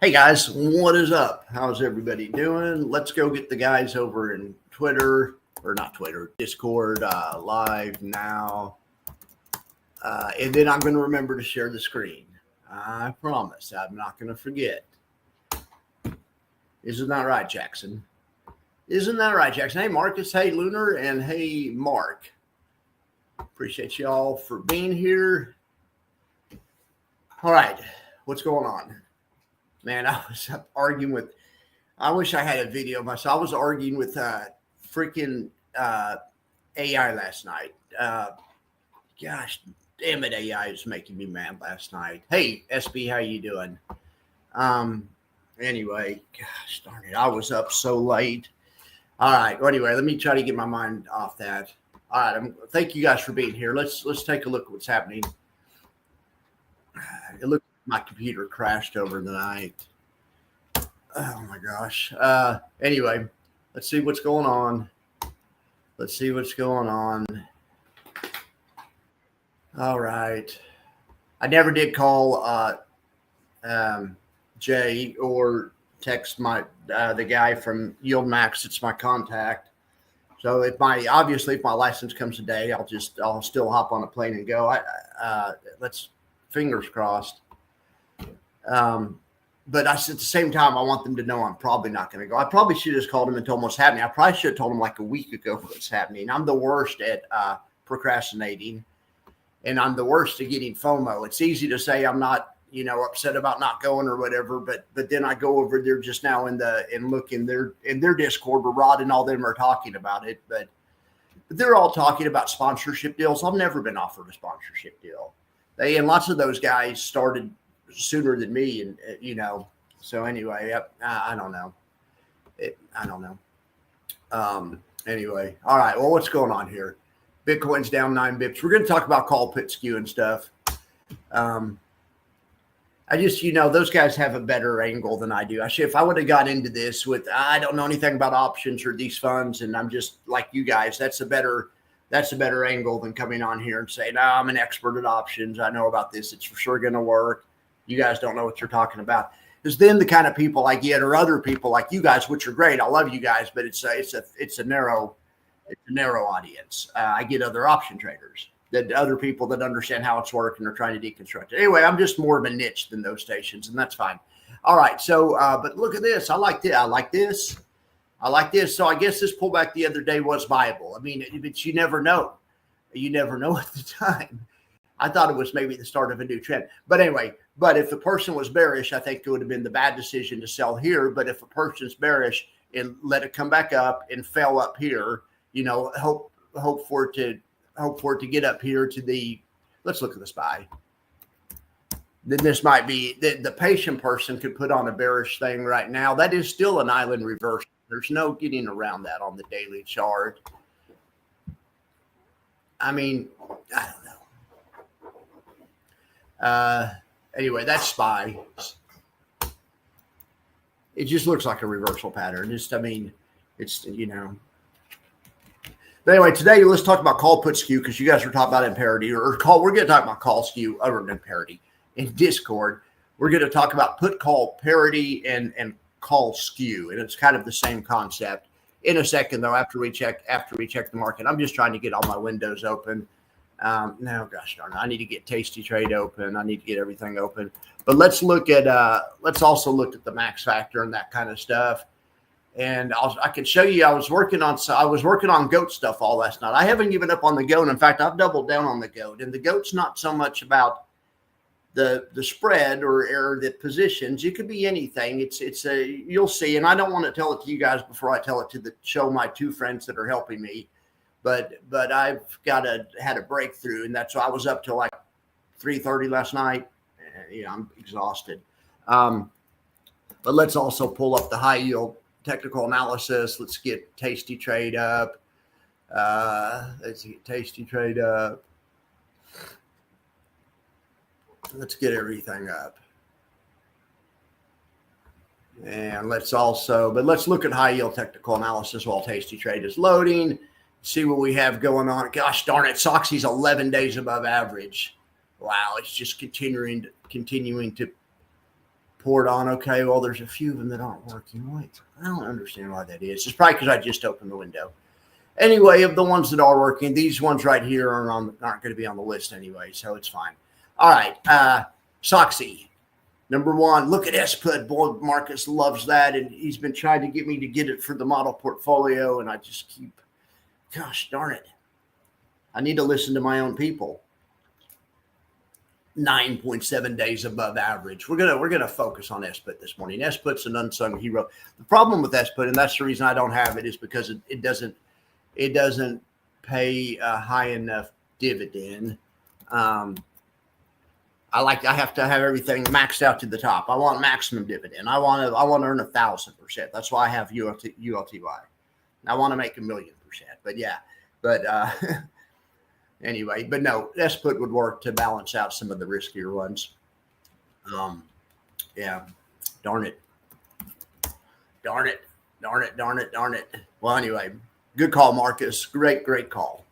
Hey guys, what is up? How's everybody doing? Let's go get the guys over in Twitter, or not Twitter, Discord, live now. And then I'm going to remember to share the screen. I promise I'm not going to forget. Isn't that right, Jackson? Isn't that right, Jackson? Hey, Marcus. Hey, Lunar. And hey, Mark. Appreciate y'all for being here. All right. What's going on? Man, I was arguing with, I wish I had a video of myself. I was arguing with freaking AI last night. Gosh, damn it, AI is making me mad last night. Hey, SB, how you doing? Anyway, gosh darn it, I was up so late. All right, well, anyway, let me try to get my mind off that. All right, thank you guys for being here. Let's take a look at what's happening. It looks like my computer crashed over the night. Oh my gosh. Anyway, let's see what's going on. Let's see what's going on. All right. I never did call Jay or text the guy from Yield Max. It's my contact. So if my license comes today, I'll still hop on a plane and go. Let's fingers crossed. But at the same time, I want them to know I'm probably not going to go. I probably should have just called them and told them what's happening. I probably should have told them like a week ago what's happening. I'm the worst at procrastinating, and I'm the worst at getting FOMO. It's easy to say I'm not, upset about not going or whatever, but then I go over there just now and look in their Discord where Rod and all them are talking about it, but they're all talking about sponsorship deals. I've never been offered a sponsorship deal. And lots of those guys started sooner than me, and so anyway, I don't know. I don't know. Anyway, all right. Well, what's going on here? Bitcoin's down 9 bips. We're going to talk about call put skew and stuff. I just, those guys have a better angle than I do. If I would have got into this with, I don't know anything about options or these funds, and I'm just like you guys, that's a better angle than coming on here and saying, no, I'm an expert at options. I know about this. It's for sure going to work. You guys don't know what you're talking about. Because then the kind of people I get are other people like you guys, which are great. I love you guys, but it's a narrow audience. I get other option traders, that other people that understand how it's working or trying to deconstruct it. Anyway, I'm just more of a niche than those stations, and that's fine. All right. So, but look at this. I like this. I like this. So I guess this pullback the other day was viable. I mean, but you never know. You never know at the time. I thought it was maybe the start of a new trend. But anyway, if the person was bearish, I think it would have been the bad decision to sell here. But if a person's bearish and let it come back up and fell up here, hope for it to get up here to the, let's look at the SPY. Then this might be, the patient person could put on a bearish thing right now. That is still an island reversal. There's no getting around that on the daily chart. I mean, I don't know. Anyway, that's SPY. It just looks like a reversal pattern. It's But anyway, today let's talk about call put skew, because you guys were talking about in parity or call. We're going to talk about call skew other than parity in Discord. We're going to talk about put call parity and call skew, and it's kind of the same concept. In a second, though, after we check the market, I'm just trying to get all my windows open. No, gosh darn it, I need to get Tasty Trade open. I need to get everything open. But let's also look at the max factor and that kind of stuff. And I can show you. I was working on goat stuff all last night. I haven't given up on the goat. In fact, I've doubled down on the goat. And the goat's not so much about the spread or the positions. It could be anything. You'll see. And I don't want to tell it to you guys before I tell it to show my two friends that are helping me. But I've had a breakthrough, and that's why I was up till like 3:30 last night. I'm exhausted. But let's also pull up the high yield technical analysis. Let's get Tasty Trade up. Let's get Tasty Trade up. Let's get everything up. And let's look at high yield technical analysis while Tasty Trade is loading. See what we have going on. Gosh darn it, Soxy's 11 days above average. Wow, it's just continuing to report on. Okay, well, there's a few of them that aren't working. Wait, I don't understand why that is. It's probably because I just opened the window. Anyway, of the ones that are working, these ones right here aren't going to be on the list anyway, so it's fine. All right, Soxy, number one. Look at SPUT. Boy, Marcus loves that, and he's been trying to get me to get it for the model portfolio, and I just keep, gosh darn it, I need to listen to my own people. 9.7 days above average. We're gonna focus on SPUT this morning. SPUT's an unsung hero. The problem with SPUT, and that's the reason I don't have it, is because it doesn't pay a high enough dividend. I have to have everything maxed out to the top. I want maximum dividend. I want to earn 1,000%. That's why I have ULTY. I want to make 1,000,000%. But yeah, anyway, but no, SPUT would work to balance out some of the riskier ones. Yeah, darn it. Well, anyway, good call, Marcus. Great call.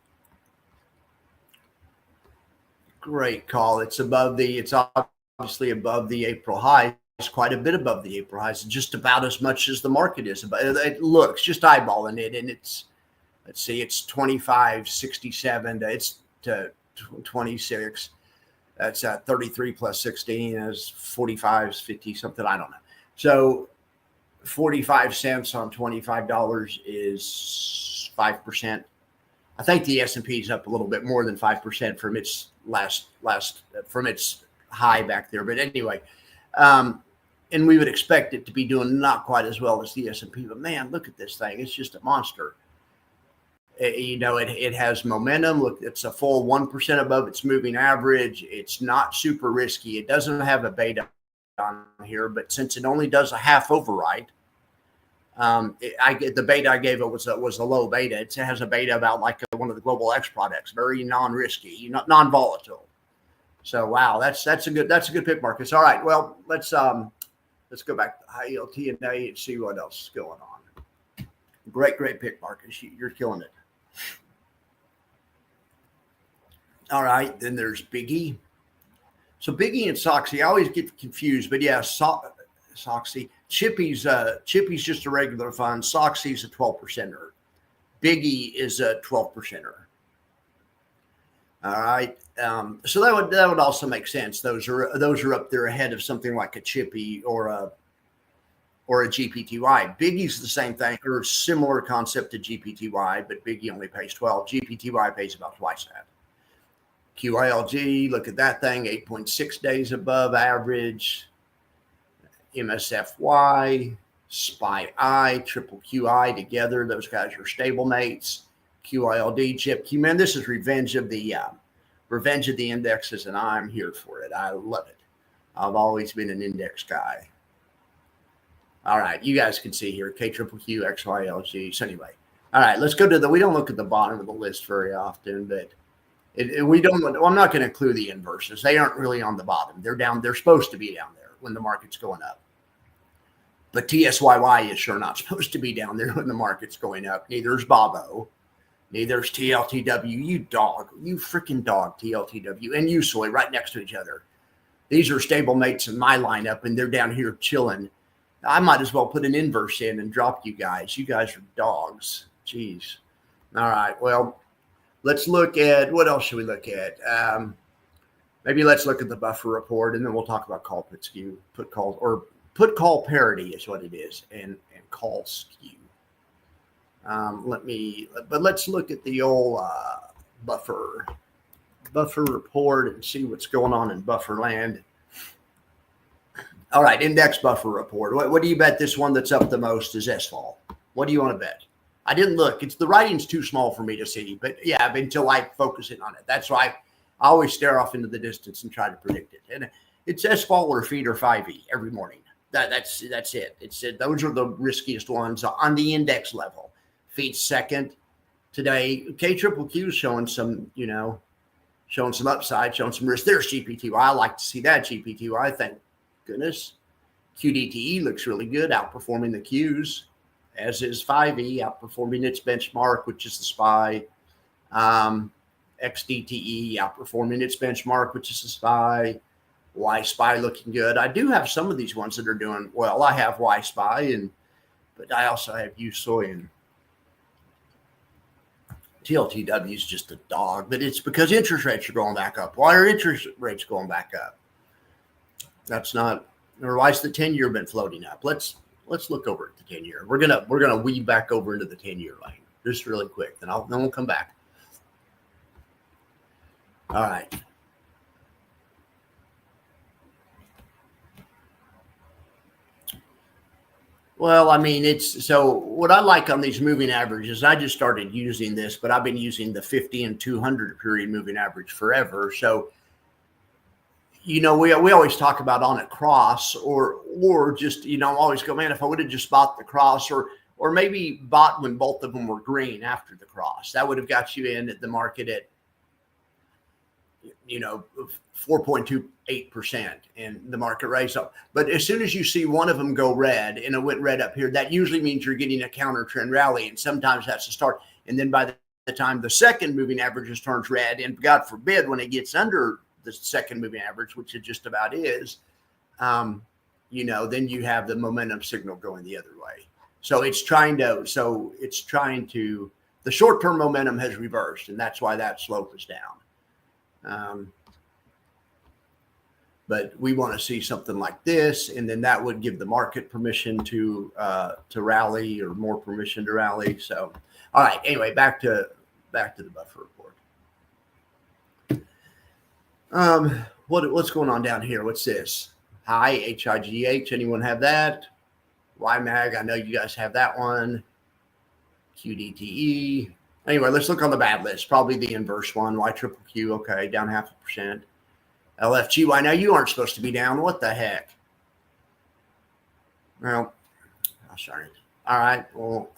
Great call. It's obviously above the April high. It's quite a bit above the April highs, just about as much as the market is. But it looks, just eyeballing it, and it's, let's see, it's 25.67 to 26. That's 33 plus 16 is 45, 50 something. I don't know. So 45 cents on $25 is 5%. I think the S&P is up a little bit more than 5% from its from its high back there. But anyway, and we would expect it to be doing not quite as well as the S&P. But man, look at this thing; it's just a monster. It has momentum. Look, it's a full 1% above its moving average. It's not super risky. It doesn't have a beta on here, but since it only does a half override, the beta I gave it was a low beta. It has a beta about like one of the global X products, very non-risky, non-volatile. So wow, that's a good pick, Marcus. All right, well let's go back to high yield T&A and see what else is going on. Great pick, Marcus. You're killing it. All right, then there's Biggie. So Biggie and Soxy, I always get confused, but yeah, Soxy. Chippy's just a regular fund. Soxy's a 12%er. Biggie is a 12%er. All right. So that would also make sense. Those are up there ahead of something like a Chippy or a GPTY. Biggie's the same thing, or similar concept to GPTY, but Biggie only pays 12. GPTY pays about twice that. QILG, look at that thing, 8.6 days above average. MSFY, SPY-I, Triple QI together. Those guys are stable mates. QILD, Chip Q. Man, this is revenge of the indexes, and I'm here for it. I love it. I've always been an index guy. All right, you guys can see here, K Triple Q, XYLG. So anyway, all right, let's go to we don't look at the bottom of the list very often, but we don't. Well, I'm not going to include the inverses. They aren't really on the bottom. They're down. They're supposed to be down there when the market's going up. But TSYY is sure not supposed to be down there when the market's going up. Neither is Bobo. Neither is TLTW. You dog. You freaking dog, TLTW. And USOY right next to each other. These are stable mates in my lineup, and they're down here chilling. I might as well put an inverse in and drop you guys. You guys are dogs. Jeez. All right. Well, let's look at, what else should we look at? Maybe let's look at the buffer report, and then we'll talk about call put skew, put call parity is what it is, and call skew. Let's look at the old buffer report and see what's going on in buffer land. All right, index buffer report. What do you bet this one that's up the most is SVOL? What do you want to bet? I didn't look. The writing's too small for me to see, but yeah, until I focus in on it. That's why I always stare off into the distance and try to predict it. And it's SVOL or feed or 5E every morning. That's it. Those are the riskiest ones on the index level. Feed second today. K Triple Q is showing some upside, showing some risk. There's GPTY. I like to see that GPTY. Thank goodness. QDTE looks really good, outperforming the Qs, as is 5E, outperforming its benchmark, which is the SPY. XDTE outperforming its benchmark, which is the SPY. Y Spy looking good. I do have some of these ones that are doing well. I have Y Spy, but I also have U Soy, and TLTW is just a dog. But it's because interest rates are going back up. Why are interest rates going back up? That's not, or why's the 10-year been floating up? Let's look over at the 10-year. We're gonna weave back over into the 10-year lane just really quick. Then we'll come back. All right. Well, I mean, it's so what I like on these moving averages, I just started using this, but I've been using the 50 and 200 period moving average forever. So, we always talk about on a cross or just, always go, man, if I would have just bought the cross or maybe bought when both of them were green after the cross, that would have got you in at the market at, 4.28% and the market raised up. But as soon as you see one of them go red and it went red up here, that usually means you're getting a counter trend rally. And sometimes that's the start. And then by the time the second moving averages turns red, and God forbid when it gets under the second moving average, which it just about is, then you have the momentum signal going the other way. So it's trying to, the short-term momentum has reversed, and that's why that slope is down. But we want to see something like this, and then that would give the market permission to rally, or more permission to rally. So, all right. Anyway, back to the buffer report. What's going on down here? What's this? Hi, HIGH. Anyone have that? YMAG. I know you guys have that one. QDTE. Anyway, let's look on the bad list. Probably the inverse one. YQQ. Okay, down 0.5%. LFGY. Now you aren't supposed to be down. What the heck? Well, I'm sorry. All right. Well,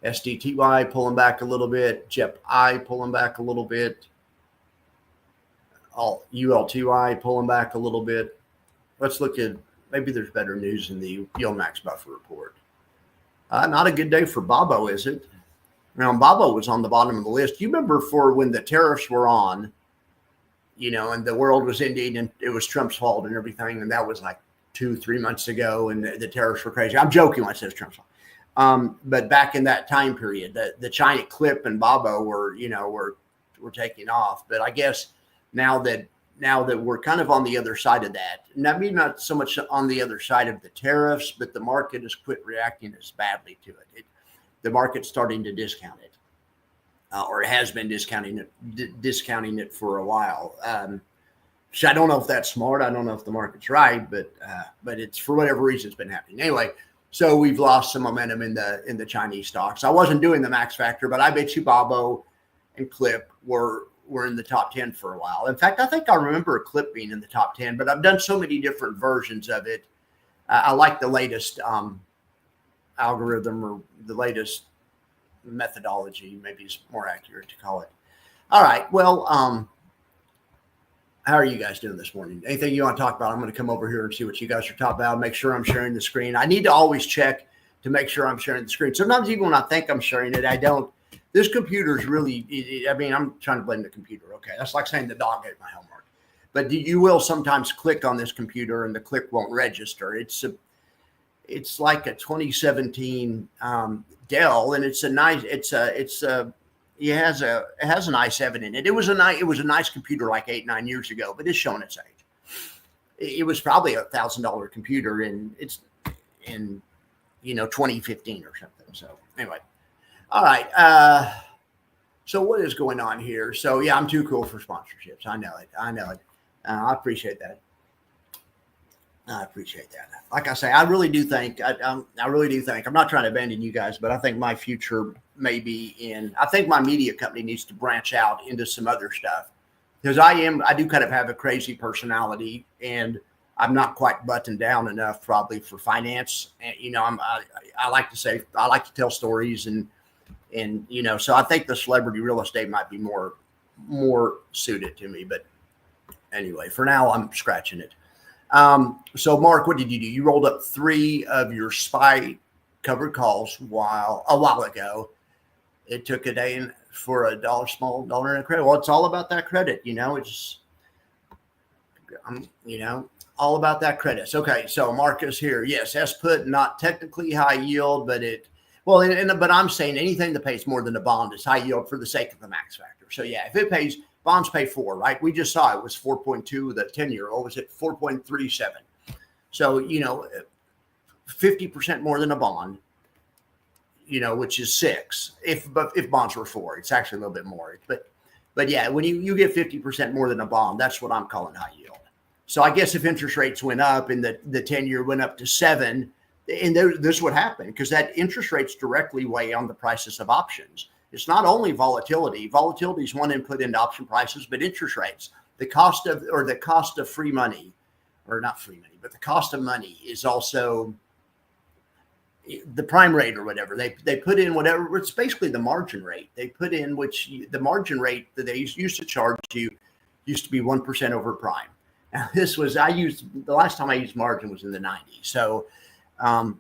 SDTY pulling back a little bit. JEPI pulling back a little bit. ULTY pulling back a little bit. Let's look at, maybe there's better news in the Yield Max Buffer report. Not a good day for Bobo, is it? Now, Bobo was on the bottom of the list. You remember for when the tariffs were on, and the world was ending and it was Trump's fault and everything. And that was like 2-3 months ago, and the tariffs were crazy. I'm joking when I say it's Trump's fault. But back in that time period, the China Clip and Bobo were taking off. But I guess now that we're kind of on the other side of that, maybe not so much on the other side of the tariffs, but the market has quit reacting as badly to it. The market's starting to discount it. Or has been discounting it for a while. So I don't know if that's smart. I don't know if the market's right, but it's, for whatever reason, it's been happening. Anyway, so we've lost some momentum in the Chinese stocks. I wasn't doing the max factor, but I bet you Bobo and Clip were in the top 10 for a while. In fact, I think I remember a Clip being in the top 10, but I've done so many different versions of it. I like the latest algorithm, or the latest methodology, maybe is more accurate to call it. All right. Well, how are you guys doing this morning? Anything you want to talk about? I'm going to come over here and see what you guys are talking about. Make sure I'm sharing the screen. I need to always check to make sure I'm sharing the screen. Sometimes even when I think I'm sharing it, I don't. This computer is really, I'm trying to blame the computer. Okay. That's like saying the dog ate my homework. But you will sometimes click on this computer and the click won't register. It's like a 2017 Dell, and it has an i7 in it. It was a nice computer like 8-9 years ago, but it's showing its age. It was probably $1,000 computer in 2015 or something. So anyway, all right. So what is going on here? So yeah, I'm too cool for sponsorships. I know it. I appreciate that. Like I say, I really do think, I'm not trying to abandon you guys, but I think my future may be I think my media company needs to branch out into some other stuff, because I do kind of have a crazy personality, and I'm not quite buttoned down enough probably for finance. And, I like to tell stories and so I think the celebrity real estate might be more suited to me. But anyway, for now, I'm scratching it. So Mark, what did you do? You rolled up 3 of your SPY covered calls a while ago. It took a day for $1 small, $1 in a credit. Well, it's all about that credit. It's You know, all about that credits. Okay, so Marcus here. Yes, S put not technically high yield, but but I'm saying anything that pays more than a bond is high yield for the sake of the max factor. So yeah, if it pays, bonds pay 4, right? We just saw it was 4.2. The 10-year, or was it 4.37? So 50% more than a bond. Which is 6. If bonds were 4, it's actually a little bit more. But yeah, when you get 50% more than a bond, that's what I'm calling high yield. So I guess if interest rates went up and the 10-year went up to 7, and this would happen because that interest rates directly weigh on the prices of options. It's not only volatility. Volatility is one input into option prices, but interest rates, the cost of free money, or not free money, but the cost of money is also the prime rate or whatever. They put in whatever, it's basically the margin rate they put in, which the margin rate that they used to charge you used to be 1% over prime. Now the last time I used margin was in the 90s. So,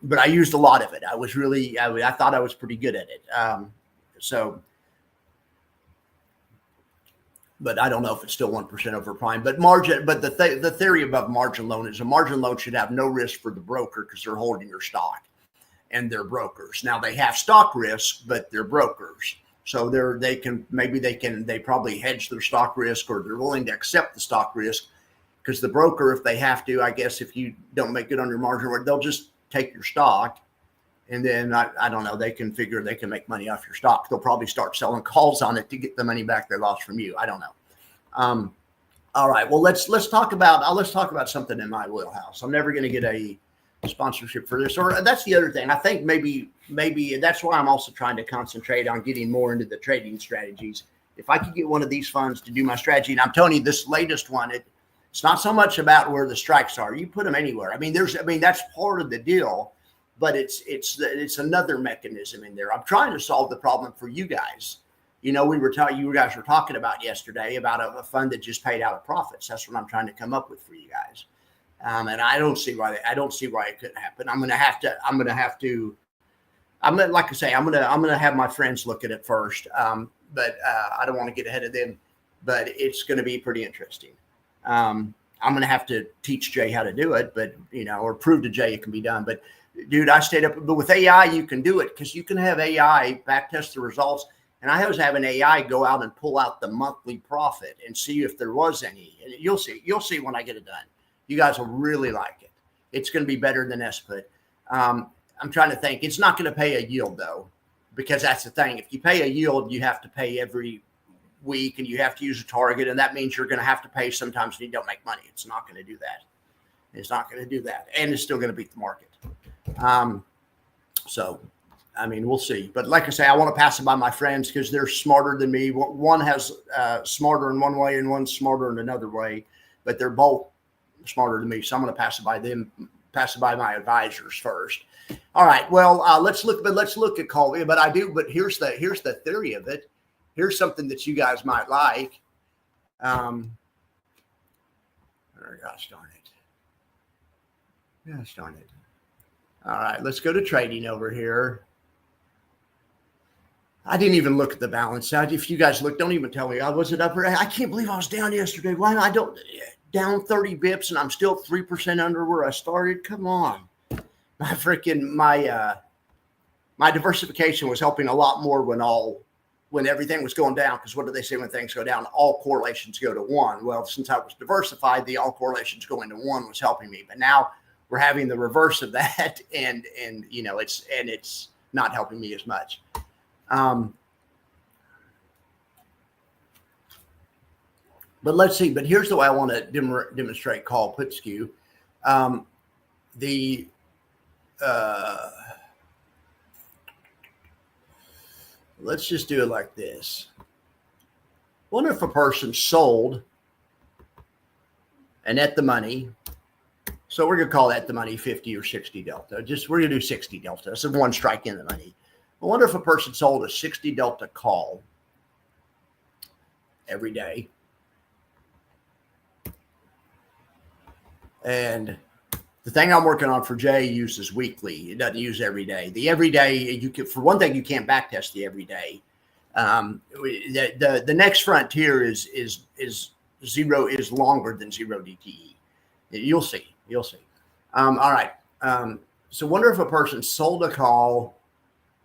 but I used a lot of it. I thought I was pretty good at it. But I don't know if it's still 1% over prime. But the theory above margin loan is a margin loan should have no risk for the broker because they're holding your stock, and they're brokers. Now they have stock risk, but they're brokers. So they probably hedge their stock risk, or they're willing to accept the stock risk, because the broker, if they have to, I guess if you don't make good on your margin, they'll just take your stock. And then I don't know, they can figure they can make money off your stock. They'll probably start selling calls on it to get the money back they lost from you. I don't know. All right. Well, let's talk about something in my wheelhouse. I'm never going to get a sponsorship for this, or that's the other thing. I think maybe that's why I'm also trying to concentrate on getting more into the trading strategies. If I could get one of these funds to do my strategy, and I'm telling you, this latest one, it's not so much about where the strikes are. You put them anywhere. I mean, that's part of the deal, but it's another mechanism in there. I'm trying to solve the problem for you guys. You guys were talking about yesterday about a fund that just paid out of profits. That's what I'm trying to come up with for you guys. And I don't see why it couldn't happen. I'm gonna have to. Like I say, I'm gonna have my friends look at it first. But I don't want to get ahead of them. But it's going to be pretty interesting. I'm going to have to teach Jay how to do it, but or prove to Jay it can be done. But dude, I stayed up. But with AI, you can do it because you can have AI backtest the results. And I was having AI go out and pull out the monthly profit and see if there was any. And you'll see when I get it done. You guys will really like it. It's going to be better than SPUT. I'm trying to think. It's not going to pay a yield though, because that's the thing. If you pay a yield, you have to pay every week and you have to use a target, and that means you're going to have to pay sometimes and you don't make money. It's not going to do that. It's not going to do that, and it's still going to beat the market. So, I mean, we'll see. But like I say, I want to pass it by my friends because they're smarter than me. One has smarter in one way and one's smarter in another way, but they're both smarter than me. So I'm going to pass it by them, pass it by my advisors first. All right. Well, let's look at Colby. But here's the theory of it. Here's something that you guys might like. Gosh darn it. Gosh darn it. All right, let's go to trading over here. I didn't even look at the balance. If you guys look, don't even tell me. Was it up or I can't believe I was down yesterday. Why I don't down 30 bips and I'm still 3% under where I started? Come on. My diversification was helping a lot more when everything was going down, because what do they say when things go down? All correlations go to 1. Well, since I was diversified, the all correlations going to 1 was helping me. But now we're having the reverse of that, and it's not helping me as much. But let's see. But here's the way I want to demonstrate call put skew. Let's just do it like this. Wonder if a person sold and at the money. So we're going to call that the money 50 or 60 delta. We're going to do 60 delta. So one strike in the money. I wonder if a person sold a 60 delta call every day. And the thing I'm working on for Jay uses weekly. It doesn't use every day. The every day, for one thing, you can't backtest the every day. The next frontier is zero is longer than zero DTE. You'll see. All right. So wonder if a person sold a call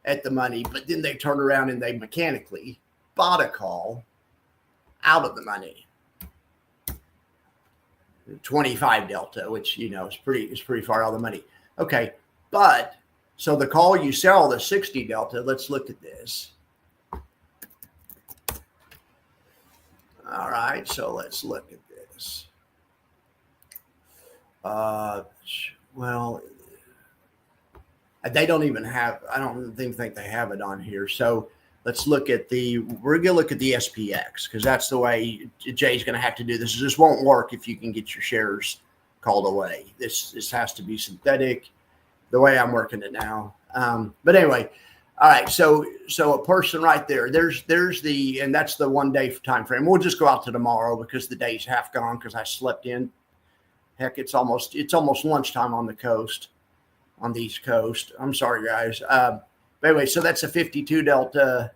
at the money, but then they turned around and they mechanically bought a call out of the money. 25 delta, which, is pretty far out of the money. Okay. But so the call you sell, the 60 delta, let's look at this. All right. So let's look at this. Well, they don't even have, I don't think they have it on here. So let's look at we're going to look at the SPX, because that's the way Jay's going to have to do this. This won't work if you can get your shares called away. This has to be synthetic the way I'm working it now. But anyway, all right. So a person right there, there's and that's the 1 day time frame. We'll just go out to tomorrow because the day's half gone because I slept in. Heck, it's almost lunchtime on the East Coast. I'm sorry, guys. But anyway, so that's a 52 delta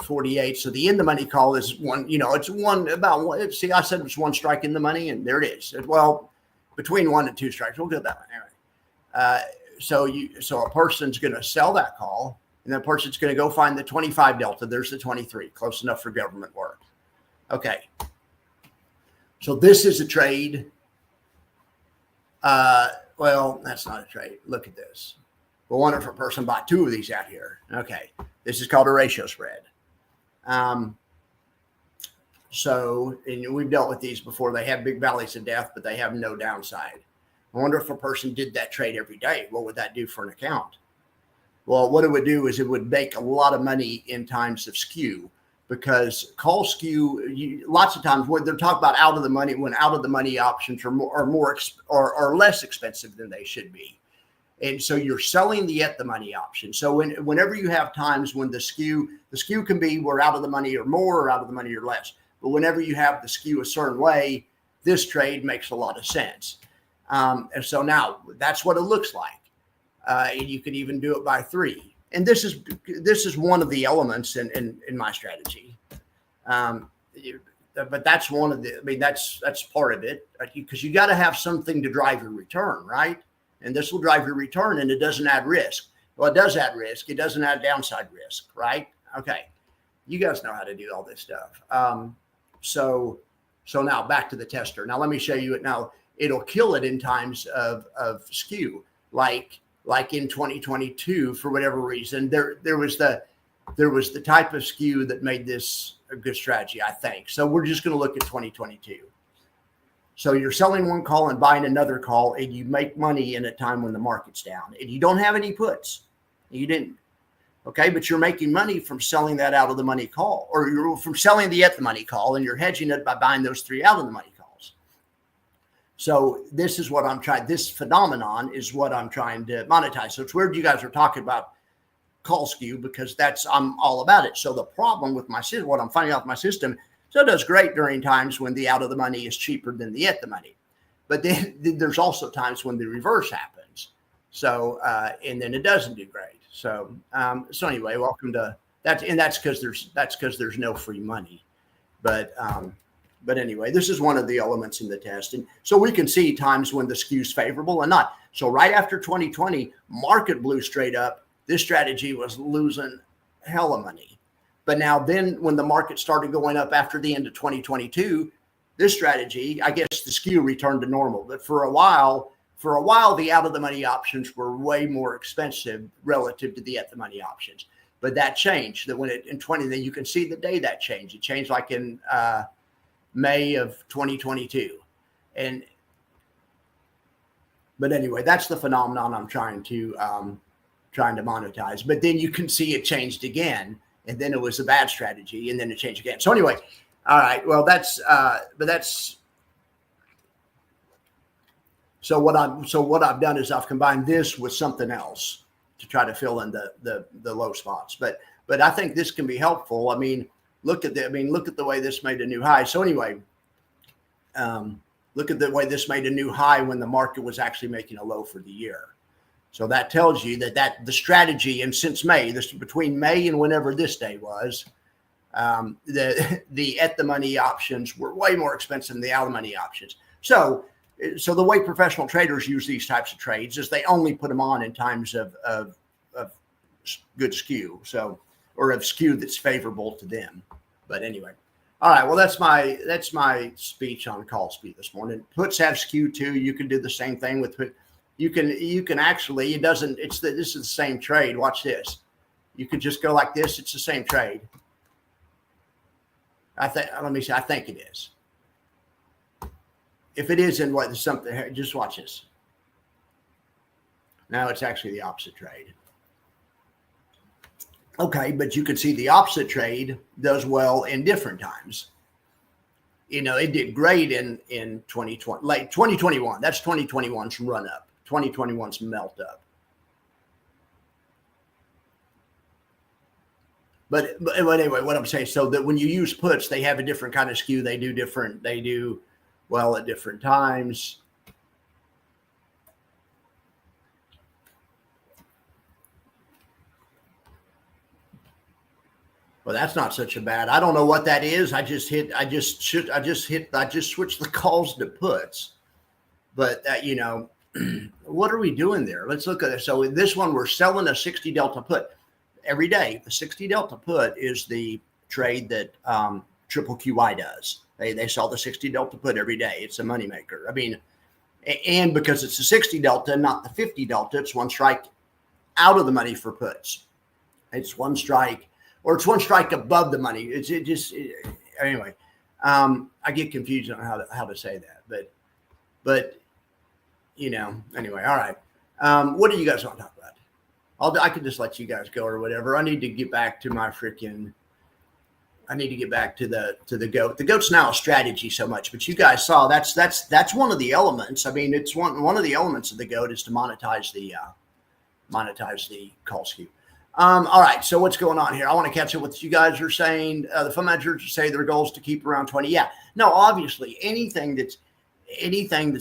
48. So the in the money call is one, it's one about one. See, I said it's one strike in the money, and there it is. Well, between 1 and 2 strikes. We'll get that one. Anyway, so a person's going to sell that call, and that person's going to go find the 25 delta. There's the 23, close enough for government work. Okay. So this is a trade. Well, that's not a trade. Look at this. Well, wonder if a person bought 2 of these out here. Okay. This is called a ratio spread. So, and we've dealt with these before. They have big valleys of death, but they have no downside. I wonder if a person did that trade every day, what would that do for an account? Well, what it would do is it would make a lot of money in times of skew, because call skew, lots of times when they're talking about out of the money, when out of the money options are less expensive than they should be. And so you're selling the at the money option. So whenever you have times when the skew can be we're out of the money or more, or out of the money or less. But whenever you have the skew a certain way, this trade makes a lot of sense. And so now that's what it looks like. And you can even do it by 3. And this is one of the elements in my strategy. But that's one of the, that's part of it, because you got to have something to drive your return, right? And this will drive your return, and it doesn't add risk. Well, it does add risk. It doesn't add downside risk, right? Okay. You guys know how to do all this stuff. So now back to the tester. Now let me show you it. Now it'll kill it in times of skew, like in 2022, for whatever reason, there was the type of skew that made this a good strategy, I think. So we're just going to look at 2022. So you're selling one call and buying another call, and you make money in a time when the market's down, and you don't have any puts. You didn't. Okay. But you're making money from selling that out of the money call, or you're from selling the at the money call, and you're hedging it by buying those 3 out of the money calls. So this is what I'm trying. This phenomenon is what I'm trying to monetize. So it's weird you guys are talking about call skew, because I'm all about it. So the problem with my system, what I'm finding out with my system, so it does great during times when the out of the money is cheaper than the at the money. But then there's also times when the reverse happens. So, and then it doesn't do great. So anyway, welcome to that. And that's because there's no free money. But anyway, this is one of the elements in the test. And so we can see times when the skew's favorable and not. So right after 2020, market blew straight up. This strategy was losing hella money. But now then when the market started going up after the end of 2022, this strategy, I guess the skew returned to normal. But for a while, the out of the money options were way more expensive relative to the at the money options. But that changed. That when then you can see the day that changed. It changed like in May of 2022. But anyway, that's the phenomenon I'm trying to monetize. But then you can see it changed again. And then it was a bad strategy, and then it changed again. So anyway, all right. Well, so what I've done is I've combined this with something else to try to fill in the low spots. But I think this can be helpful. Look at the way this made a new high. So anyway, look at the way this made a new high when the market was actually making a low for the year. So that tells you that the strategy, and since May, between May and whenever this day was, The at the money options were way more expensive than the out of the money options. So the way professional traders use these types of trades is they only put them on in times of good skew. So, or of skew that's favorable to them. But anyway, all right. Well, that's my speech on call speed this morning. Puts have skew too. You can do the same thing with put. You can actually, this is the same trade. Watch this. You could just go like this. It's the same trade. I think it is. If it isn't, what something, just watch this. Now it's actually the opposite trade. Okay, but you can see the opposite trade does well in different times. It did great in 2020, like 2021. That's 2021's run up. 2021's melt up. But anyway, what I'm saying, so that when you use puts, they have a different kind of skew. They do well at different times. Well, that's not such a bad. I don't know what that is. I just switched the calls to puts. But what are we doing there? Let's look at it. So in this one, we're selling a 60 delta put every day. The 60 delta put is the trade that Triple QI does. They sell the 60 delta put every day. It's a moneymaker. I mean, and because it's a 60 delta, not the 50 delta, it's one strike out of the money for puts. It's one strike, or it's one strike above the money. Anyway. I get confused on how to say that, but anyway, all right. What do you guys want to talk about? I could just let you guys go or whatever. I need to get back to the goat. The goat's now a strategy so much, but you guys saw that's one of the elements. I mean, it's one of the elements of the goat is to monetize the call skew. All right. So what's going on here? I want to catch up with what you guys are saying. The fund managers say their goal is to keep around 20. Yeah. No, obviously anything that's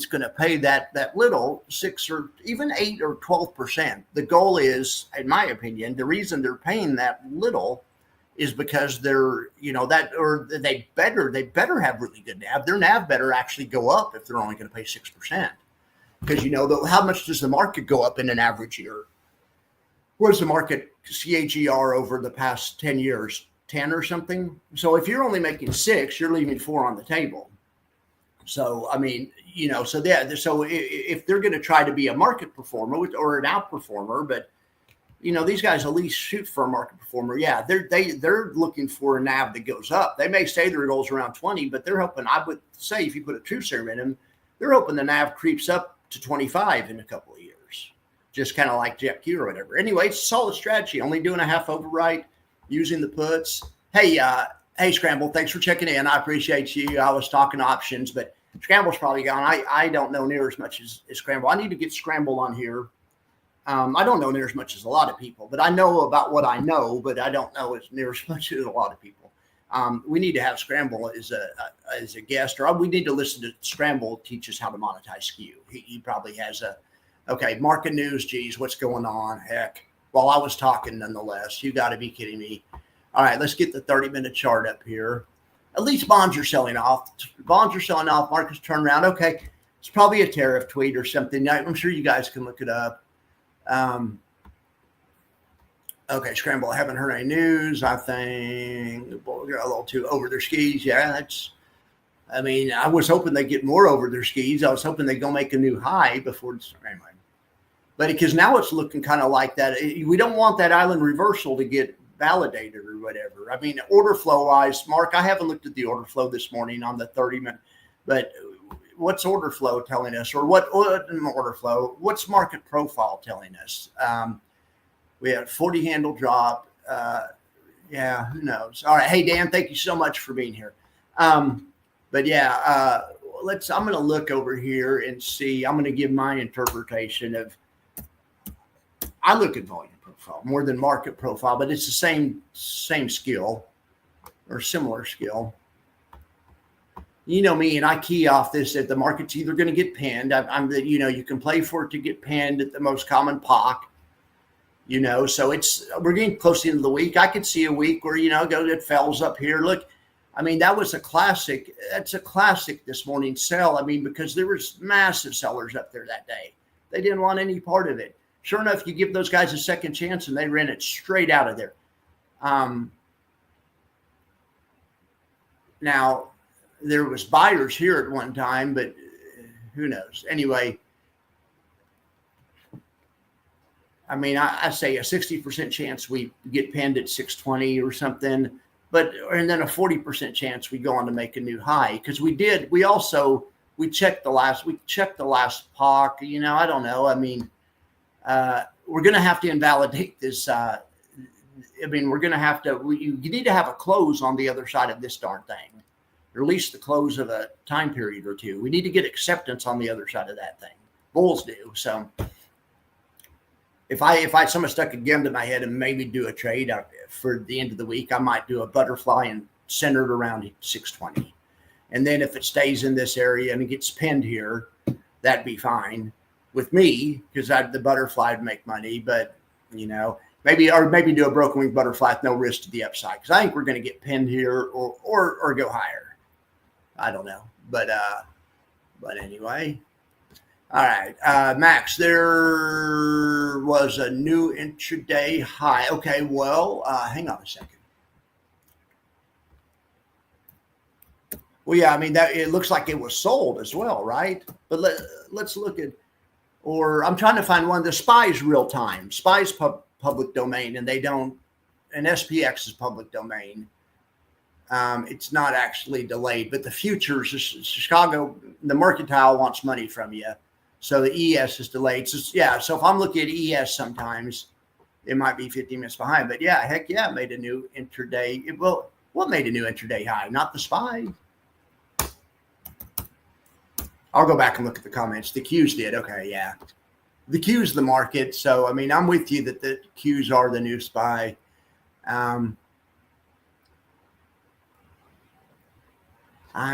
going to pay that little 6 or even 8 or 12%. The goal is, in my opinion, the reason they're paying that little is because they're, they better have really good NAV. Their NAV better actually go up if they're only going to pay 6%. Because how much does the market go up in an average year? Where's the market CAGR over the past 10 years? 10 or something. So if you're only making 6, you're leaving 4 on the table. So, I mean, so if they're going to try to be a market performer or an outperformer, but, these guys at least shoot for a market performer. Yeah, they're looking for a NAV that goes up. They may say their goal's around 20, but they're hoping, I would say if you put a truth serum in them, they're hoping the NAV creeps up to 25 in a couple of years. Just kind of like Jack Q or whatever. Anyway, it's a solid strategy. Only doing a half overwrite, using the puts. Hey, Scramble, thanks for checking in. I appreciate you. I was talking options, but Scramble's probably gone. I don't know near as much as Scramble. I need to get Scramble on here. I don't know near as much as a lot of people, but I know about what I know, but I don't know as near as much as a lot of people. We need to have Scramble as a guest, or we need to listen to Scramble teach us how to monetize skew. He probably has market news. Geez, what's going on? Heck, while I was talking, nonetheless, you got to be kidding me. All right, let's get the 30-minute chart up here. At least bonds are selling off. Markets turn around. Okay, it's probably a tariff tweet or something. I'm sure you guys can look it up. Okay, Scramble. I haven't heard any news. I think they're a little too over their skis. Yeah, I was hoping they get more over their skis. I was hoping they go make a new high before. Anyway, but because now it's looking kind of like that. We don't want that island reversal to get validated or whatever. I mean, order flow wise, Mark, I haven't looked at the order flow this morning on the 30-minute, but what's order flow telling us, or what order flow? What's market profile telling us? We had 40 handle drop. Yeah, who knows? All right. Hey, Dan, thank you so much for being here. But yeah, I'm going to look over here and see. I'm going to give my interpretation of, I look at volume profile more than market profile, but it's the same skill or similar skill. You know me, and I key off this that the market's either going to get pinned. You can play for it to get pinned at the most common POC. So we're getting close to the end of the week. I could see a week where, it fells up here. Look, I mean, that's a classic this morning sell. I mean, because there was massive sellers up there that day. They didn't want any part of it. Sure enough, you give those guys a second chance and they ran it straight out of there. Now, there was buyers here at one time, but who knows? Anyway, I mean, I say a 60% chance we get pinned at 620 or something, and then a 40% chance we go on to make a new high, because we checked the last POC. I don't know. I mean, we're going to have to invalidate this. We're going to have to. You need to have a close on the other side of this darn thing, or at least the close of a time period or two. We need to get acceptance on the other side of that thing. Bulls do. So if someone stuck a gun to my head and maybe do a trade for the end of the week, I might do a butterfly and centered around 620. And then if it stays in this area and it gets pinned here, that'd be fine with me, because the butterfly would make money. But, maybe do a broken wing butterfly with no risk to the upside, because I think we're going to get pinned here or go higher. I don't know. But anyway. All right, Max, there was a new intraday high. Okay, well, hang on a second. Well, yeah, I mean, it looks like it was sold as well, right? But let's look at, or I'm trying to find one. The SPY's real time. SPY's public domain, and SPX is public domain. It's not actually delayed, but the futures, Chicago, the mercantile wants money from you. So the ES is delayed. So if I'm looking at ES sometimes, it might be 15 minutes behind. But yeah, heck yeah, it made a new intraday. What made a new intraday high? Not the SPY. I'll go back and look at the comments. The Qs did. Okay, yeah. The Q's the market. So, I mean, I'm with you that the Qs are the new SPY. I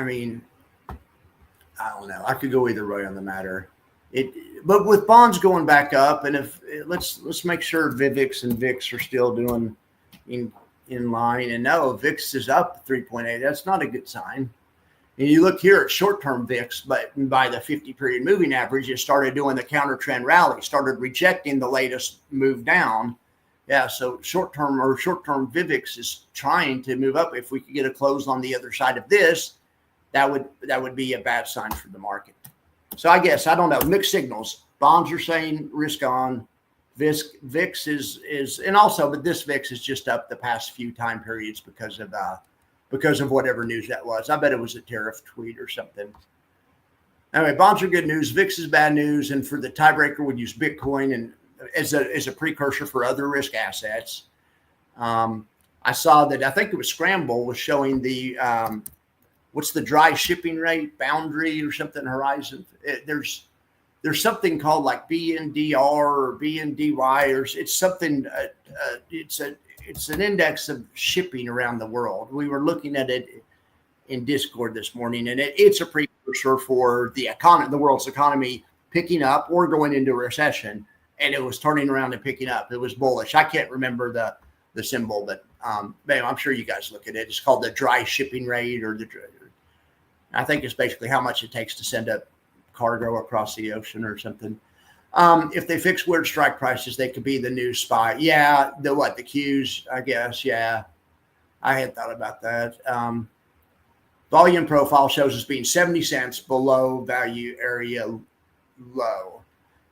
mean, I don't know. I could go either way on the matter. But with bonds going back up, and let's make sure VIX and VIX are still doing in line. And no, VIX is up 3.8. That's not a good sign. And you look here at short-term VIX, but by the 50-period moving average, it started doing the counter trend rally, started rejecting the latest move down. Yeah, so short-term VIX is trying to move up. If we could get a close on the other side of this, that would be a bad sign for the market. So I guess, I don't know, mixed signals. Bonds are saying risk on. VIX is, and also, but this VIX is just up the past few time periods because of whatever news that was. I bet it was a tariff tweet or something. Anyway, bonds are good news. VIX is bad news. And for the tiebreaker, we'd use Bitcoin and as a precursor for other risk assets. I saw that, I think it was Scramble was showing the, what's the dry shipping rate boundary or something, horizon. There's something called like BNDR or BNDY, or it's something, it's an index of shipping around the world. We were looking at it in Discord this morning, and it's a precursor for the economy, the world's economy picking up or going into a recession. And it was turning around and picking up. It was bullish. I can't remember the symbol, but I'm sure you guys look at it. It's called the dry shipping rate, or I think it's basically how much it takes to send a cargo across the ocean or something. If they fix weird strike prices, they could be the new SPY. Yeah, the Qs, I guess. Yeah, I had thought about that. Volume profile shows us being 70 cents below value area low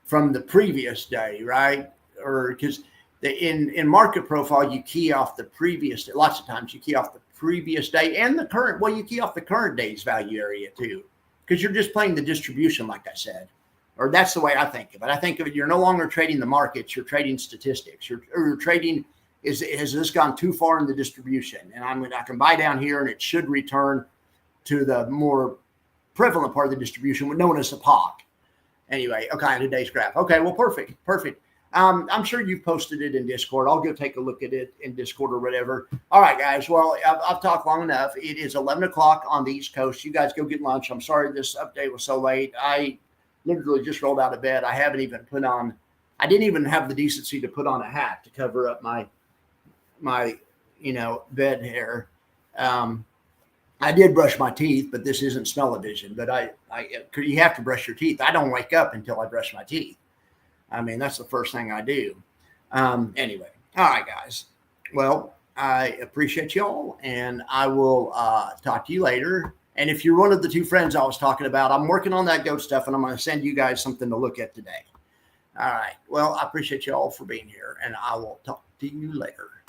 from the previous day, right? Or because in market profile, you key off the previous day. Lots of times you key off the previous day and the current. Well, you key off the current day's value area too, because you're just playing the distribution, like I said. Or that's the way I think of it. I think of it, you're no longer trading the markets, you're trading statistics. You're trading, has this gone too far in the distribution? And I can buy down here and it should return to the more prevalent part of the distribution, known as a POC. Anyway, okay, today's graph. Okay, well, perfect. I'm sure you've posted it in Discord. I'll go take a look at it in Discord or whatever. All right, guys. Well, I've talked long enough. It is 11 o'clock on the East Coast. You guys go get lunch. I'm sorry this update was so late. I literally just rolled out of bed. I I didn't even have the decency to put on a hat to cover up my bed hair. I did brush my teeth, but this isn't smell-o-vision. But you have to brush your teeth. I don't wake up until I brush my teeth. I mean, that's the first thing I do. Anyway, all right, guys. Well, I appreciate y'all, and I will talk to you later. And if you're one of the two friends I was talking about, I'm working on that goat stuff, and I'm going to send you guys something to look at today. All right. Well, I appreciate you all for being here, and I will talk to you later.